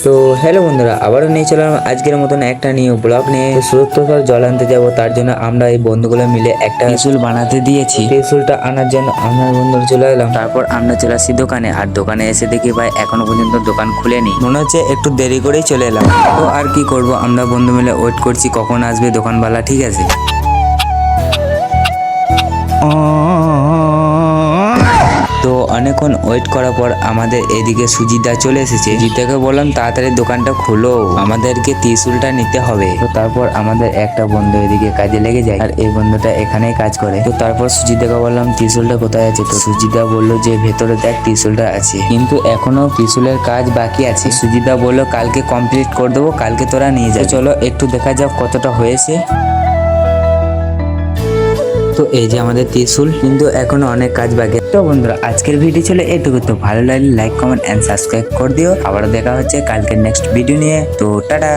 তো হ্যালো বন্ধুরা, আবারও নিয়ে চলাম আজকের মতন একটা নিউ ব্লগ নিয়ে। সুরক্ষিত জল আনতে যাব, তার জন্য আমরা এই বন্ধুগুলো মিলে একটা ত্রিশুল বানাতে দিয়েছি। ত্রিশুলটা আনার জন্য আমরা বন্ধুরা চলে এলাম। তারপর আমরা চলে আসি দোকানে, আর দোকানে এসে দেখি ভাই এখনো পর্যন্ত দোকান খুলেনি। মনে হচ্ছে একটু দেরি করেই চলে এলাম। তো আর কি করব, আমরা বন্ধু মিলে ওয়েট করছি কখন আসবে দোকানওয়ালা। ঠিক আছে, তো অনেকক্ষণ ওয়েট করার পর আমাদের এদিকে সুজিদা চলে এসেছে। সুজিদাকে বললাম তাড়াতাড়ি দোকানটা খোলো, আমাদেরকে ত্রিশুলটা নিতে হবে। তো তারপর আমাদের একটা বন্ধু এদিকে কাজে লেগে যায়, আর এই বন্ধুটা এখানেই কাজ করে। তো তারপর সুজিদাকে বললাম ত্রিশুলটা কোথায় আছে। তো সুজিদা বললো যে ভেতরে দেখ ত্রিশুলটা আছে, কিন্তু এখনো ত্রিশুলের কাজ বাকি আছে। সুজিদা বললো কালকে কমপ্লিট করে দেবো, কালকে তোরা নিয়ে যা। চলো একটু দেখা যাক কতটা হয়েছে। তো এই যে আমাদের ত্রিশুল, কিন্তু এখনো অনেক কাজ বাকি। তো বন্ধুরা আজকের ভিডিও ছিল এটুকু। তো ভালো লাগলে লাইক কমেন্ট এন্ড সাবস্ক্রাইব করে দিও। আবার দেখা হচ্ছে কালকে নেক্সট ভিডিও নিয়ে। তো টাটা।